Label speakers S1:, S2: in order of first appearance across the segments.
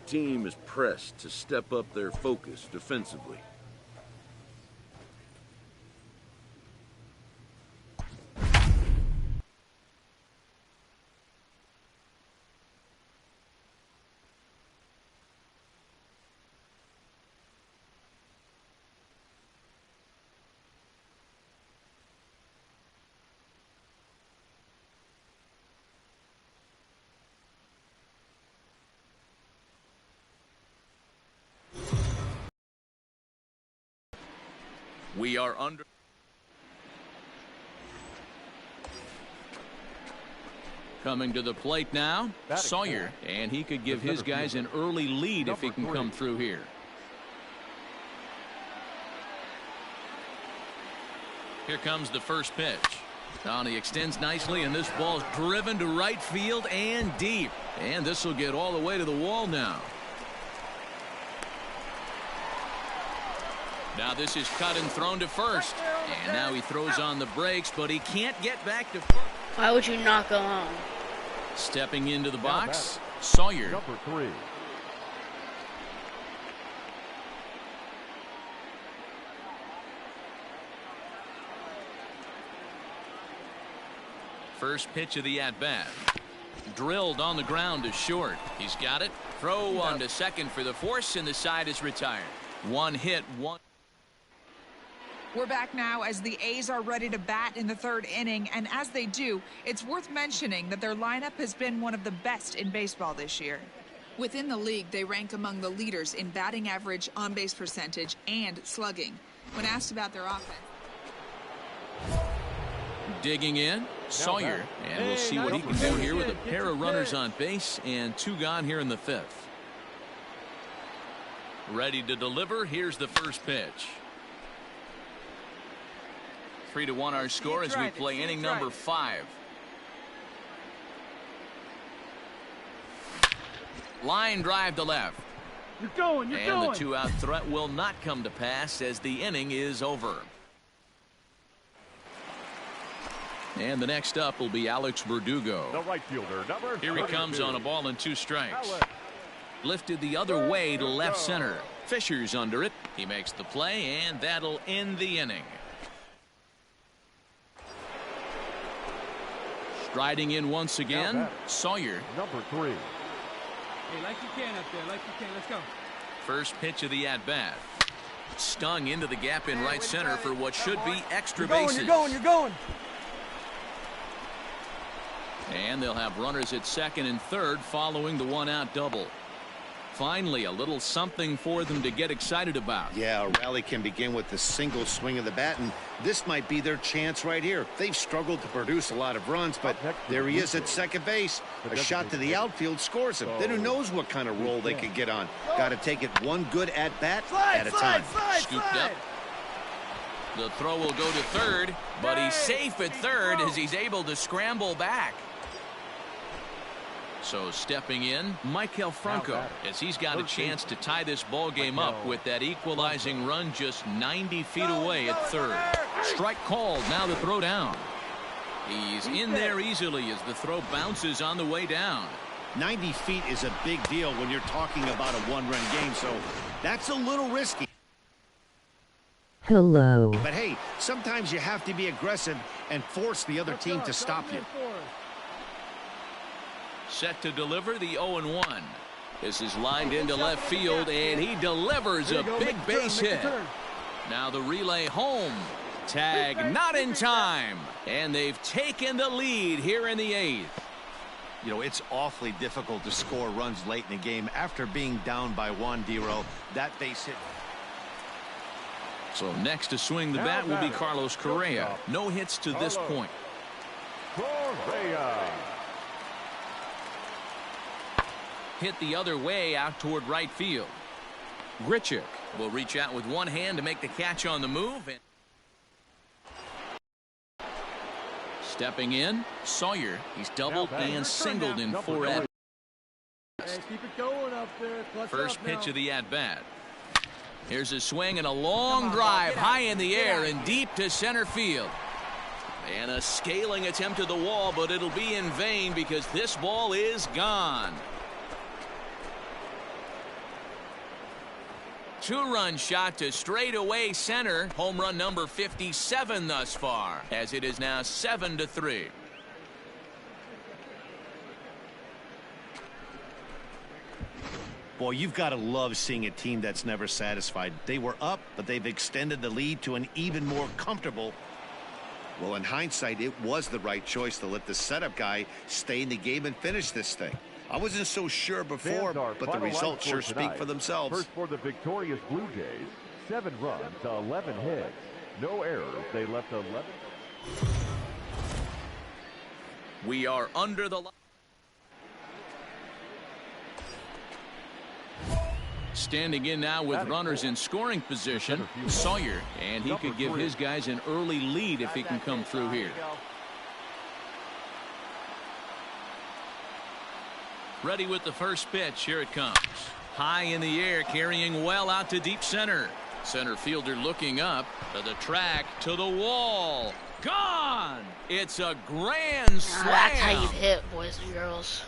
S1: The team is pressed to step up their focus defensively.
S2: We are under. Coming to the plate now, Sawyer, and he could give his guys an early lead if he can come through here. Here comes the first pitch. Now he extends nicely, and this ball's driven to right field and deep. And this will get all the way to the wall now. Now this is cut and thrown to first. And now he throws on the brakes, but he can't get back to first.
S3: Why would you not go home?
S2: Stepping into the box, Sawyer.
S4: Number 3.
S2: First pitch of the at-bat. Drilled on the ground to short. He's got it. Throw on to second for the force, and the side is retired. One hit, one.
S5: We're back now as the A's are ready to bat in the third inning, and as they do, it's worth mentioning that their lineup has been one of the best in baseball this year. Within the league, they rank among the leaders in batting average, on-base percentage, and slugging. When asked about their offense.
S2: Digging in, Sawyer, and we'll see what he can do here with a pair of runners on base and 2 gone here in the 5th. Ready to deliver, here's the first pitch. 3-1 our score as we play inning number 5. Line drive to left.
S4: You're going.
S2: And the 2-out threat will not come to pass as the inning is over. And the next up will be Alex Verdugo.
S4: The right fielder, number 32.
S2: Here he comes on a ball and 2 strikes. Lifted the other way to left center. Fisher's under it. He makes the play, and that'll end the inning. Striding in once again, Sawyer.
S4: Number 3.
S6: Hey, like you can up there, like you can. Let's go.
S2: First pitch of the at-bat. Stung into the gap in right center for what should be extra bases.
S6: You're going.
S2: And they'll have runners at second and third following the 1-out double. Finally, a little something for them to get excited about.
S7: Yeah, a rally can begin with the single swing of the bat, and this might be their chance right here. They've struggled to produce a lot of runs, but there he is at second base. A shot to the outfield scores him. Then who knows what kind of roll they could get on. Got to take it one good at-bat at a time.
S2: Scooped up. The throw will go to third, but he's safe at third as he's able to scramble back. So stepping in, Michael Franco, as he's got a chance to tie this ball game up with that equalizing run just 90 feet away at third. Strike called, now the throw down. He's in there easily as the throw bounces on the way down.
S7: 90 feet is a big deal when you're talking about a one-run game, so that's a little risky.
S8: Hello.
S7: But hey, sometimes you have to be aggressive and force the other team to stop you.
S2: Set to deliver the 0-1. This is lined into left field, and he delivers a big base hit. Now the relay home. Tag not in time. And they've taken the lead here in the 8th.
S7: You know, it's awfully difficult to score runs late in the game after being down by 1, D-Row. That base hit.
S2: So next to swing the bat will be Carlos Correa. No hits to this point.
S4: Correa.
S2: Hit the other way out toward right field. Grichuk will reach out with one hand to make the catch on the move. And stepping in, Sawyer. He's doubled and singled in 4 at-bats.
S6: Hey, keep it going up there.
S2: First pitch of the at-bat. Here's a swing and a long drive high in the air and deep to center field. And a scaling attempt to the wall, but it'll be in vain because this ball is gone. two-run shot to straightaway center. Home run number 57 thus far, as it is now 7-3.
S7: Boy, you've got to love seeing a team that's never satisfied. They were up, but they've extended the lead to an even more comfortable. Well, in hindsight, it was the right choice to let the setup guy stay in the game and finish this thing. I wasn't so sure before, but the results sure speak for themselves.
S4: First for the victorious Blue Jays, 7 runs, 11 hits, no errors. They left 11.
S2: We are under the... Standing in now with runners in scoring position, Sawyer, and he could give his guys an early lead if he can come through here. Ready with the first pitch. Here it comes. High in the air, carrying well out to deep center. Center fielder looking up to the track, to the wall. Gone! It's a grand slam.
S3: That's how you hit, boys and girls.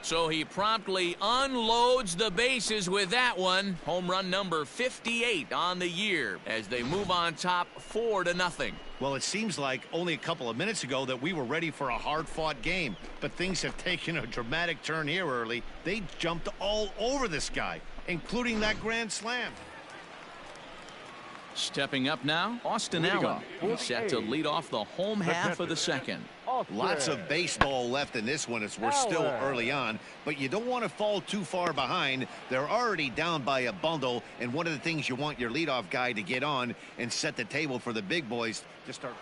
S2: So he promptly unloads the bases with that one. Home run number 58 on the year as they move on top 4-0.
S7: Well, it seems like only a couple of minutes ago that we were ready for a hard-fought game. But things have taken a dramatic turn here early. They jumped all over this guy, including that grand slam.
S2: Stepping up now, Austin Allen. He's set to lead off the home half of the second.
S7: Lots of baseball left in this one as we're still early on, but you don't want to fall too far behind. They're already down by a bundle, and one of the things you want your leadoff guy to get on and set the table for the big boys to start.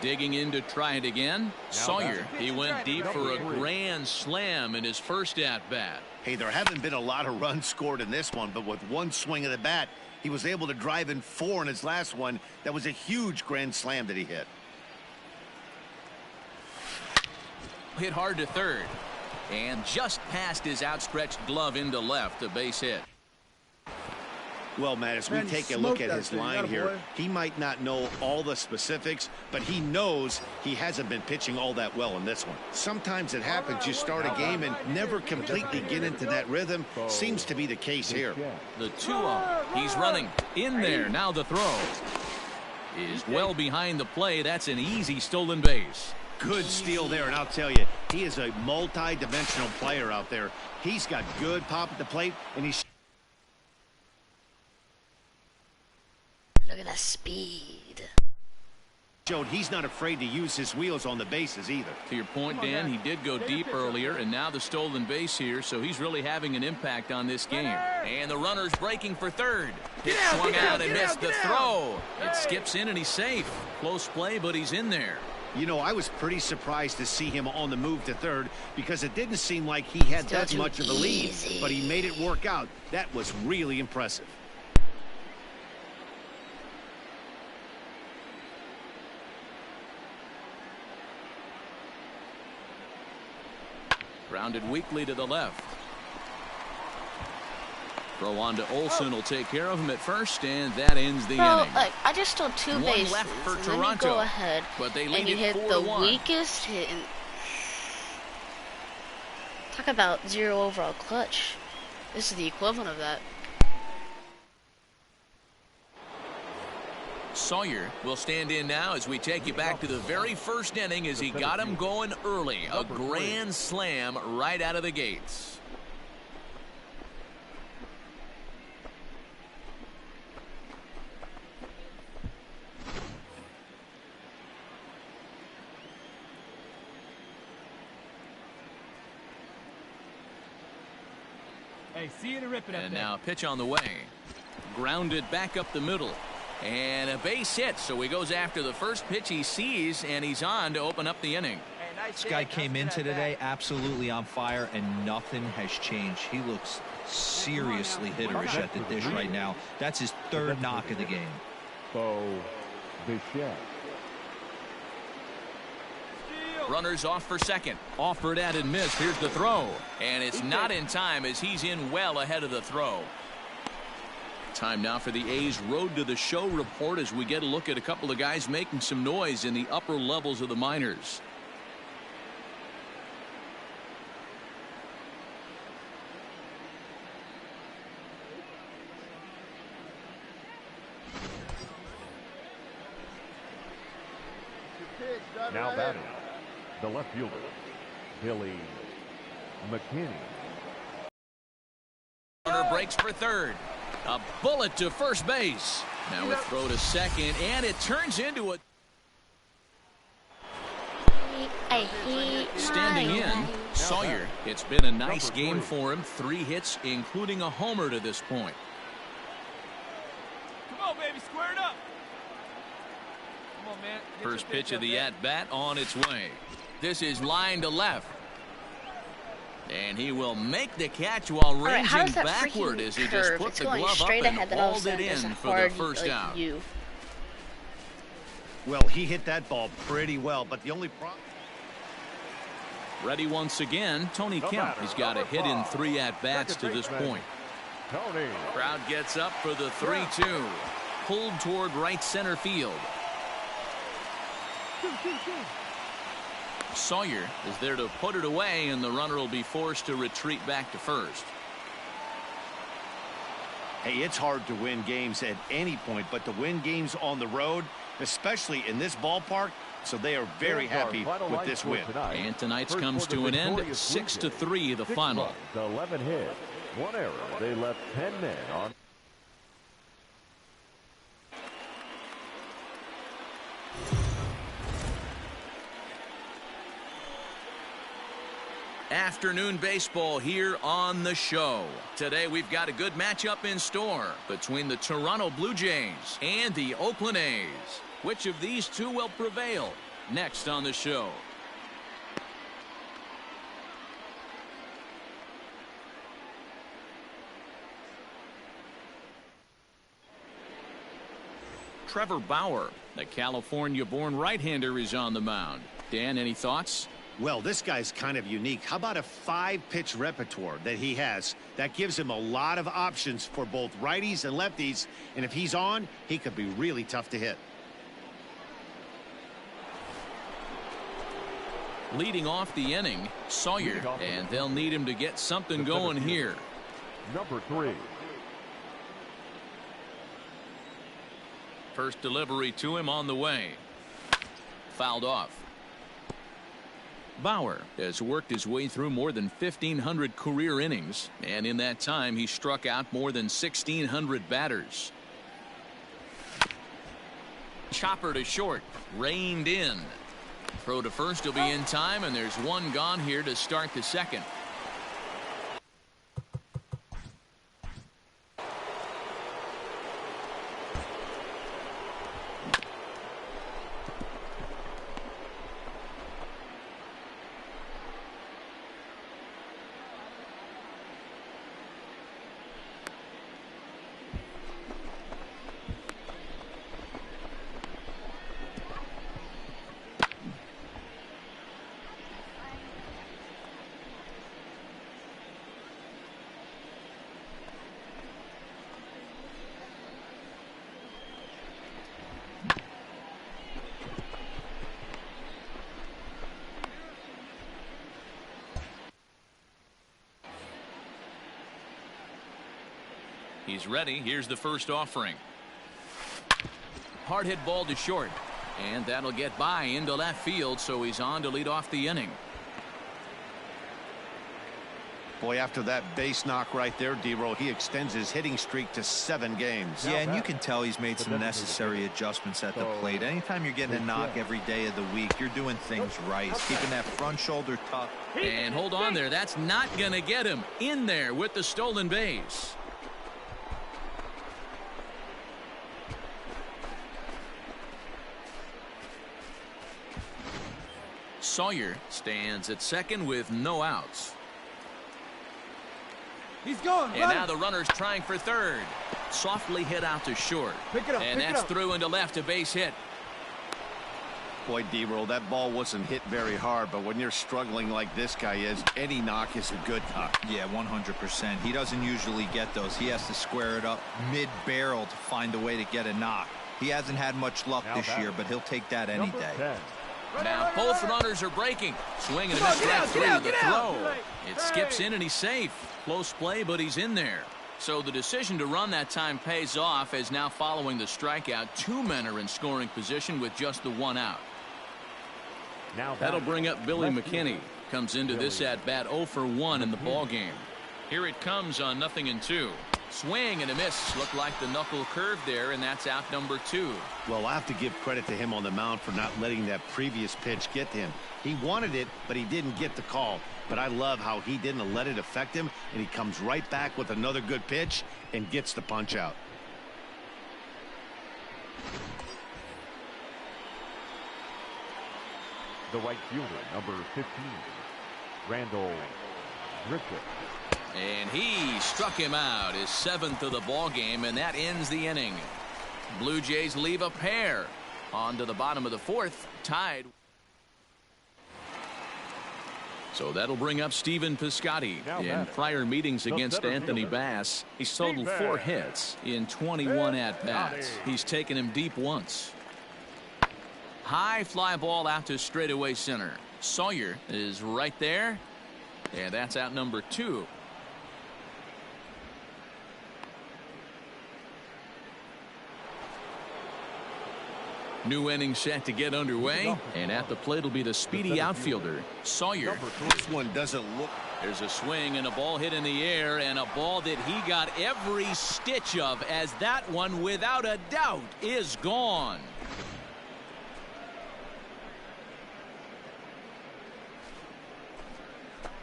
S2: Digging in to try it again. Sawyer, he went deep for a grand slam in his first at-bat.
S7: Hey, there haven't been a lot of runs scored in this one, but with one swing of the bat, he was able to drive in 4 in his last one. That was a huge grand slam that he hit.
S2: Hit hard to third, and just past his outstretched glove into left, a base hit.
S7: Well, Matt, as we take a look at his line here, he might not know all the specifics, but he knows he hasn't been pitching all that well in this one. Sometimes it happens. You start a game and never completely get into that rhythm. Seems to be the case here.
S2: The 2-0. He's running in there. Now the throw is well behind the play. That's an easy stolen base.
S7: Good steal there, and I'll tell you, he is a multi-dimensional player out there. He's got good pop at the plate, and he's...
S3: Look at that speed.
S7: Showed he's not afraid to use his wheels on the bases either.
S2: To your point, Dan, he did go deep earlier, and now the stolen base here, so he's really having an impact on this game. And the runner's breaking for third. It swung out and missed the throw. It skips in, and he's safe. Close play, but he's in there.
S7: You know, I was pretty surprised to see him on the move to third because it didn't seem like he had that much of a lead, but he made it work out. That was really impressive.
S2: Grounded weakly to the left. Throw on to Olsen will take care of him at first, and that ends the inning.
S3: Like, I just stole 2 bases.
S2: One left for
S3: and
S2: Toronto.
S3: then you go ahead
S2: but they
S3: and you hit the weakest hit. And talk about 0 overall clutch. This is the equivalent of that.
S2: Sawyer will stand in now as we take you back to the very first inning as he got him going early. A grand slam right out of the gates.
S6: Hey, see you to rip it up.
S2: And now pitch on the way. Grounded back up the middle. And a base hit, so he goes after the first pitch he sees, and he's on to open up the inning.
S8: This guy came into today absolutely on fire, and nothing has changed. He looks seriously hitterish at the dish right now. That's his 3rd knock of the game.
S2: Runners off for second. Offered at and missed. Here's the throw. And it's not in time as he's in well ahead of the throw. Time now for the A's Road to the Show report as we get a look at a couple of guys making some noise in the upper levels of the minors.
S4: Now batting, the left fielder, Billy McKinney.
S2: Runner breaks for third. A bullet to first base. Now a throw to second, and it turns into a... Standing in, Sawyer. It's been a nice game for him. 3 hits, including a homer to this point.
S6: Come on, baby, square it up. Come on, man.
S2: First pitch of the at-bat on its way. This is line to left. And he will make the catch while ranging backward as he just put the glove up and hauled it in for the first out.
S7: Well, he hit that ball pretty well, but the only problem...
S2: Ready once again, Tony Kemp. He's got a hit in 3 at-bats to this point.
S4: Tony.
S2: Crowd gets up for the 3-2. Pulled toward right center field. Sawyer is there to put it away, and the runner will be forced to retreat back to first.
S7: Hey, it's hard to win games at any point, but to win games on the road, especially in this ballpark, so they are very happy with this win.
S2: And tonight's comes to an end, 6-3 the final.
S4: 11 hits, 1 error. They left 10 men on.
S2: Afternoon baseball here on the show. Today we've got a good matchup in store between the Toronto Blue Jays and the Oakland A's. Which of these two will prevail? Next on the show. Trevor Bauer, the California-born right-hander, is on the mound. Dan, any thoughts?
S7: Well, this guy's kind of unique. How about a 5-pitch repertoire that he has? That gives him a lot of options for both righties and lefties. And if he's on, he could be really tough to hit.
S2: Leading off the inning, Sawyer, and they'll need him to get something going here.
S4: Number 3.
S2: First delivery to him on the way. Fouled off. Bauer has worked his way through more than 1,500 career innings, and in that time he struck out more than 1,600 batters. Chopper to short, reined in. Throw to first will be in time, and there's one gone here to start the second. He's ready. Here's the first offering. Hard hit ball to short, and that'll get by into left field, so he's on to lead off the inning.
S7: Boy, after that base knock right there, D-Roll, he extends his hitting streak to 7 games.
S8: Yeah, and you can tell he's made some necessary adjustments at the plate. Anytime you're getting a knock every day of the week, you're doing things right. He's keeping that front shoulder tucked.
S2: And hold on there. That's not going to get him in there with the stolen base. Sawyer stands at second with no outs.
S6: He's going.
S2: And now the runner's trying for third. Softly hit out to short.
S6: Pick it up.
S2: And that's through into left, a base hit.
S7: Boy, D-Roll, that ball wasn't hit very hard, but when you're struggling like this guy is, any knock is a good knock.
S8: Yeah, 100%. He doesn't usually get those. He has to square it up mid-barrel to find a way to get a knock. He hasn't had much luck this year, but he'll take that any day.
S2: Now both runners are breaking. Swing and a miss right through the throw. It skips in and he's safe. Close play, but he's in there. So the decision to run that time pays off, as now following the strikeout, 2 men are in scoring position with just the 1 out. That'll bring up Billy McKinney. Comes into this at bat 0 for 1 in the ball game. Here it comes on 0-2. Swing and a miss. Looked like the knuckle curve there, and that's out number 2.
S7: Well, I have to give credit to him on the mound for not letting that previous pitch get to him. He wanted it, but he didn't get the call. But I love how he didn't let it affect him, and he comes right back with another good pitch and gets the punch out.
S4: The right fielder, number 15, Randall Griffith.
S2: And he struck him out, his 7th of the ball game, and that ends the inning. Blue Jays leave a pair on to the bottom of the 4th, tied. So that'll bring up Stephen Piscotty. In prior meetings against Anthony Bass, he's totaled 4 hits in 21 at-bats. He's taken him deep once. High fly ball out to straightaway center. Sawyer is right there, and that's out number 2. New inning set to get underway, and at the plate will be the speedy outfielder, Sawyer.
S7: This one doesn't look.
S2: There's a swing and a ball hit in the air, and a ball that he got every stitch of, as that one, without a doubt, is gone.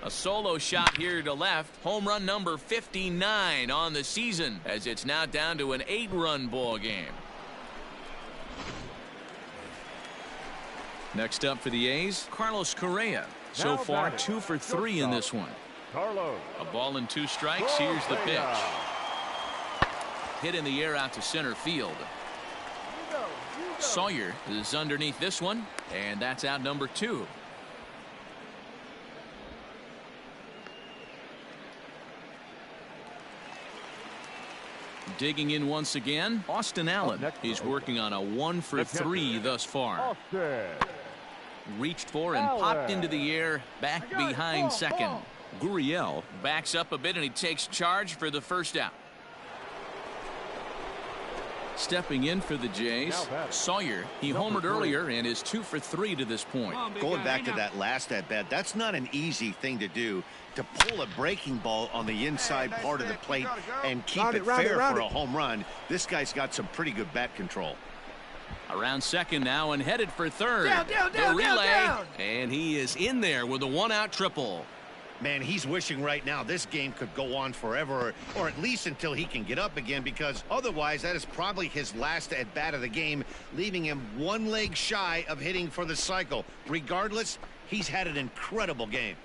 S2: A solo shot here to left. Home run number 59 on the season, as it's now down to an 8-run ball game. Next up for the A's, Carlos Correa. So far 2 for 3 in this one. A ball and 2 strikes. Here's the pitch. Hit in the air out to center field. Sawyer is underneath this one, and that's out number 2. Digging in once again, Austin Allen. He's working on a 1 for 3 thus far. Reached for and popped into the air, back behind second. Gurriel backs up a bit, and he takes charge for the first out. Stepping in for the Jays, Sawyer. He homered earlier and is 2 for 3 to this point.
S7: Going back to that last at bat, that's not an easy thing to do, to pull a breaking ball on the inside part of the plate and keep it fair for a home run. This guy's got some pretty good bat control.
S2: Around second now and headed for third. The relay, and he is in there with a 1-out triple.
S7: Man, he's wishing right now this game could go on forever, or at least until he can get up again, because otherwise that is probably his last at bat of the game, leaving him 1 leg shy of hitting for the cycle. Regardless, he's had an incredible game.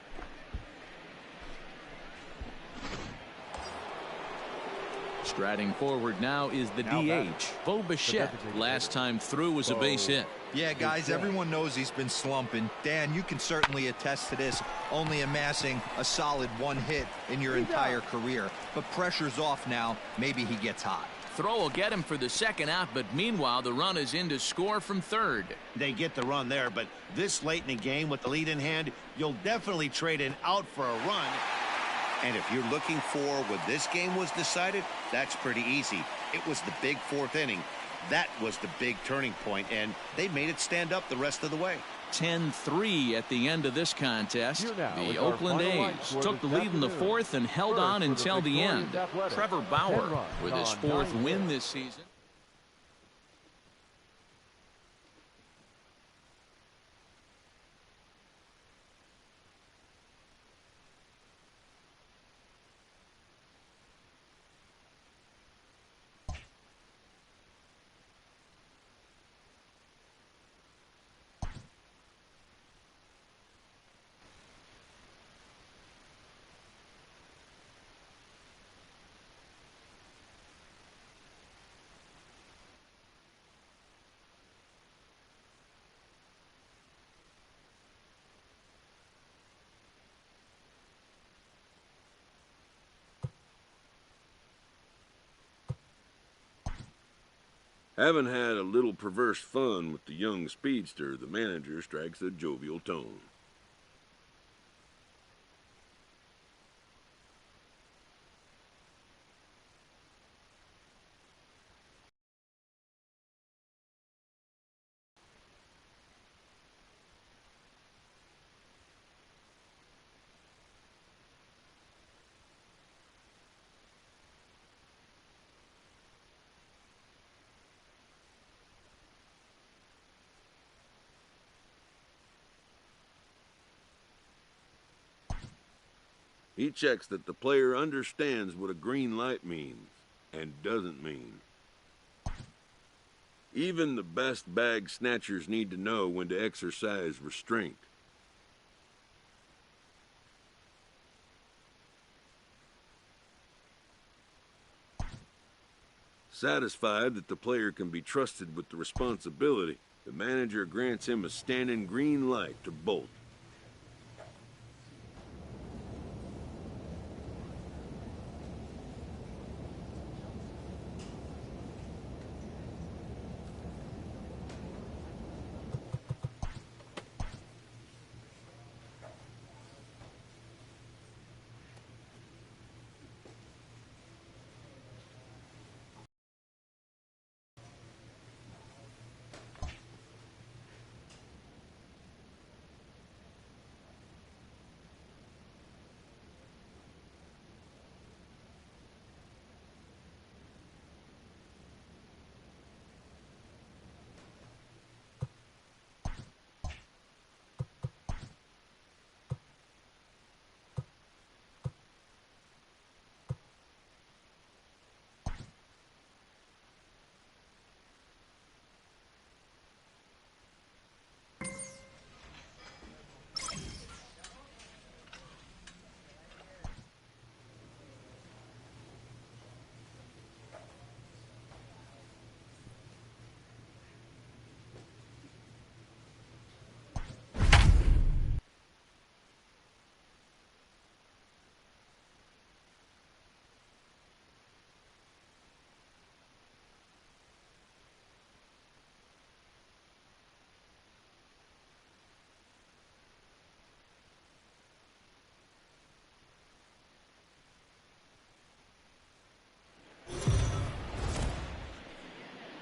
S2: Striding forward now is the DH, Bo Bichette. Last time through was a base hit.
S8: Yeah, guys, everyone knows he's been slumping. Dan, you can certainly attest to this, only amassing a solid 1 hit in your entire career. But pressure's off now. Maybe he gets hot.
S2: Throw will get him for the 2nd out, but meanwhile the run is in to score from third.
S7: They get the run there, but this late in the game with the lead in hand, you'll definitely trade an out for a run. And if you're looking for when this game was decided, that's pretty easy. It was the big 4th inning. That was the big turning point, and they made it stand up the rest of the way.
S2: 10-3 at the end of this contest. The Oakland A's took the lead in the 4th and held on until the end. Trevor Bauer with his 4th win this season.
S1: Having had a little perverse fun with the young speedster, the manager strikes a jovial tone. He checks that the player understands what a green light means and doesn't mean. Even the best bag snatchers need to know when to exercise restraint. Satisfied that the player can be trusted with the responsibility, the manager grants him a standing green light to bolt.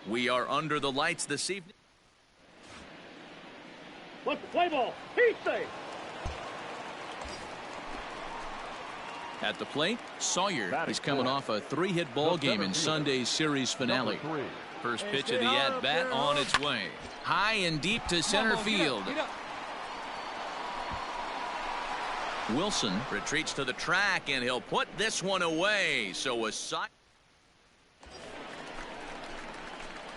S2: We are under the lights this evening.
S6: What's the play ball? He's safe.
S2: At the plate, Sawyer is coming off a 3-hit ball game in Sunday's series finale. First pitch of the at-bat on its way. High and deep to center field. Wilson retreats to the track, and he'll put this one away. So a side.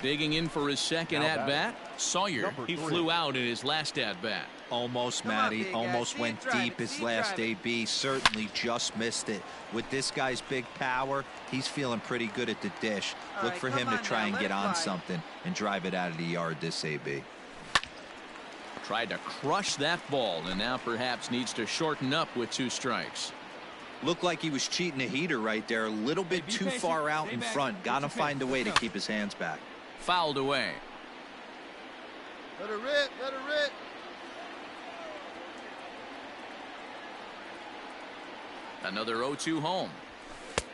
S2: Digging in for his second at-bat, Sawyer. He flew out in his last at-bat.
S8: Almost, Matty. Almost went deep his last AB. Certainly just missed it. With this guy's big power, he's feeling pretty good at the dish. Look for him to try and get on something and drive it out of the yard this AB.
S2: Tried to crush that ball, and now perhaps needs to shorten up with 2 strikes.
S8: Looked like he was cheating a heater right there. A little bit too far out in front. Got to find a way to keep his hands back.
S2: Fouled away.
S9: Let her rip, let her rip.
S2: Another 0-2 home.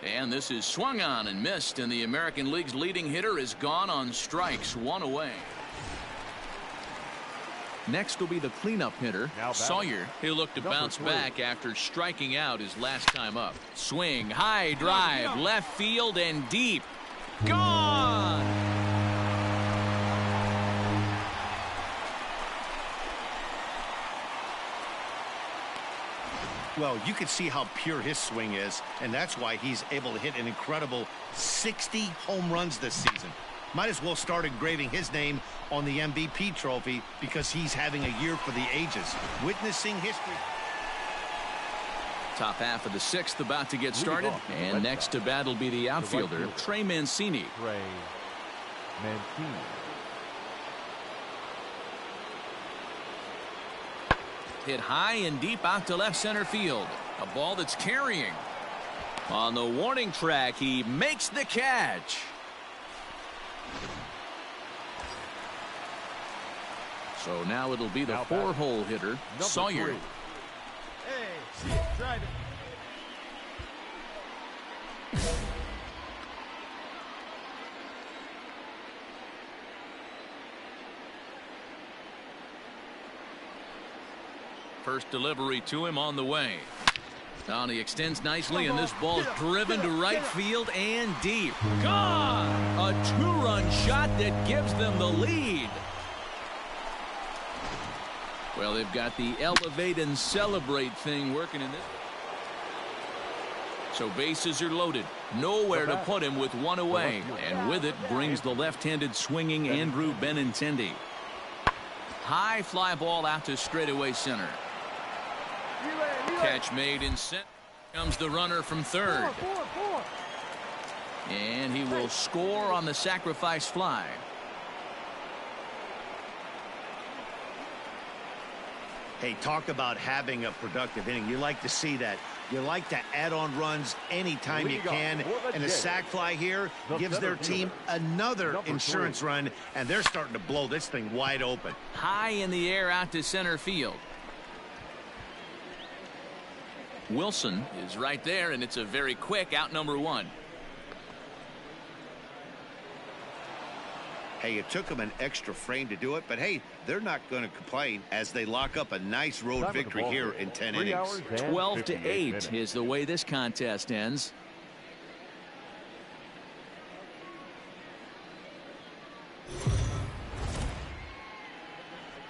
S2: And this is swung on and missed, and the American League's leading hitter is gone on strikes, 1 away. Next will be the cleanup hitter, Sawyer. He'll look to bounce back after striking out his last time up. Swing, high drive, left field and deep. Gone!
S7: Well, you can see how pure his swing is, and that's why he's able to hit an incredible 60 home runs this season. Might as well start engraving his name on the MVP trophy because he's having a year for the ages. Witnessing history.
S2: Top half of the 6th about to get started, and next to bat will be the outfielder, Trey Mancini.
S4: Trey Mancini.
S2: Hit high and deep out to left center field. A ball that's carrying. On the warning track, he makes the catch. So now it'll be the 4-hole hitter, Sawyer.
S9: 3. Hey, see it, drive it.
S2: First delivery to him on the way. Now he extends nicely, and this ball's driven to right field and deep. Gone! A 2-run shot that gives them the lead. Well, they've got the elevate and celebrate thing working in this. So bases are loaded. Nowhere to put him with one away. And with it brings the left-handed swinging Andrew Benintendi. High fly ball out to straightaway center. Catch made in center. Comes the runner from third. And he will score on the sacrifice fly.
S7: Hey, talk about having a productive inning. You like to see that. You like to add on runs anytime you can. And a sac fly here gives their team another insurance run, and they're starting to blow this thing wide open.
S2: High in the air out to center field. Wilson is right there, and it's a very quick out number one.
S7: Hey, it took them an extra frame to do it, but hey, they're not going to complain as they lock up a nice road victory here in 10 innings.
S2: 12-8 is the way this contest ends.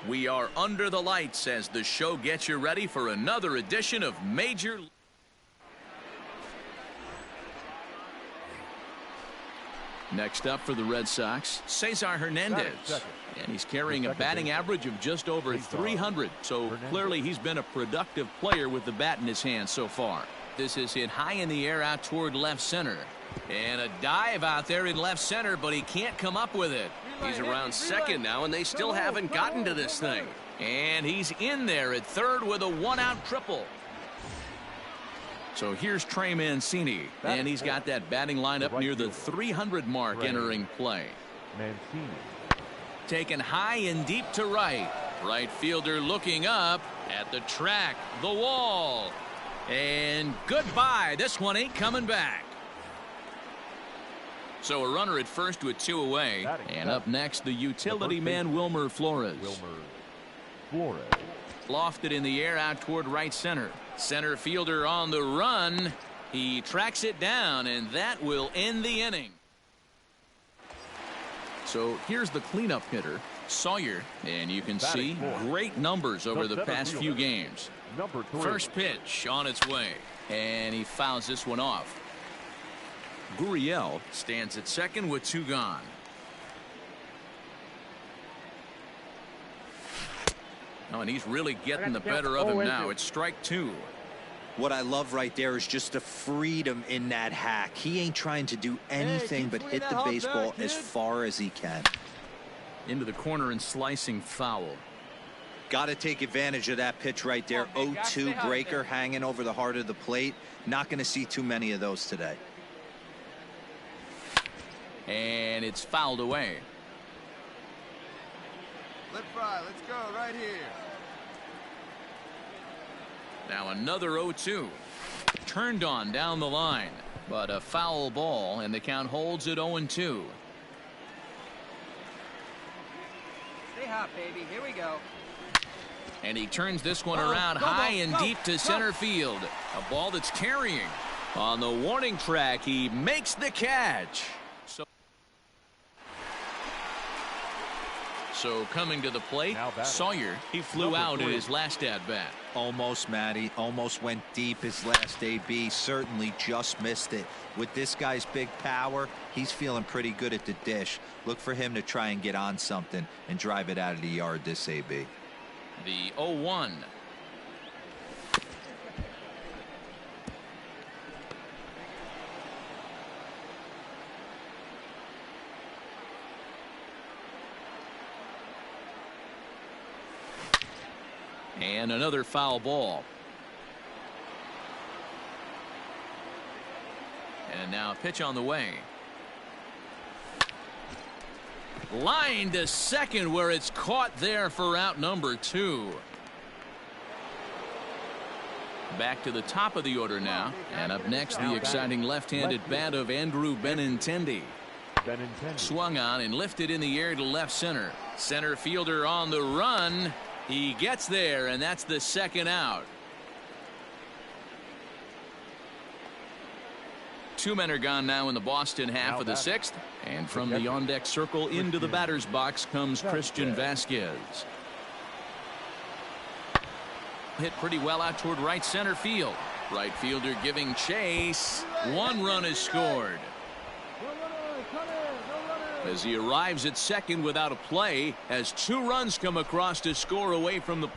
S2: We are under the lights as the show gets you ready for another edition of Major League. Next up for the Red Sox, Cesar Hernandez. And he's carrying a batting average of just over 300. So clearly he's been a productive player with the bat in his hand so far. This is hit high in the air out toward left center. And a dive out there in left center, but he can't come up with it. He's around second now, and they still haven't gotten to this thing. And he's in there at third with a one-out triple. So here's Trey Mancini, and he's got that batting lineup near the 300 mark entering play.
S4: Mancini.
S2: Taken high and deep to right. Right fielder looking up at the track, the wall. And goodbye. This one ain't coming back. So a runner at first with two away. And up next, the utility man, Wilmer Flores. Lofted in the air out toward right center. Center fielder on the run. He tracks it down, and that will end the inning. So here's the cleanup hitter, Sawyer, and you can see great numbers over the past few games. First pitch on its way, and he fouls this one off. Gurriel stands at second with two gone. Oh, and he's really getting the better of him now. It's strike two.
S8: What I love right there is just the freedom in that hack. He ain't trying to do anything but hit the baseball as far as he can.
S2: Into the corner and slicing foul.
S8: Got to take advantage of that pitch right there. 0-2 breaker hanging over the heart of the plate. Not going to see too many of those today.
S2: And it's fouled away.
S9: Let fry. Let's go right here.
S2: Now another 0-2. Turned on down the line, but a foul ball, and the count holds at 0-2.
S6: Stay hot, baby. Here we go.
S2: And he turns this one around high and deep to center field. A ball that's carrying. On the warning track, he makes the catch. So coming to the plate, Sawyer, he flew out in his last at-bat.
S8: Almost, Matty. Almost went deep his last AB. Certainly just missed it. With this guy's big power, he's feeling pretty good at the dish. Look for him to try and get on something and drive it out of the yard this AB.
S2: The 0-1. And another foul ball. And now a pitch on the way. Line to second where it's caught there for out number 2. Back to the top of the order now. And up next, the exciting left-handed bat of Andrew Benintendi. Swung on and lifted in the air to left center. Center fielder on the run. He gets there, and that's the second out. Two men are gone now in the Boston half of the sixth. And from the on-deck circle into the batter's box comes Christian Vasquez. Hit pretty well out toward right center field. Right fielder giving chase. 1 run is scored. As he arrives at second without a play, as 2 runs come across to score away from the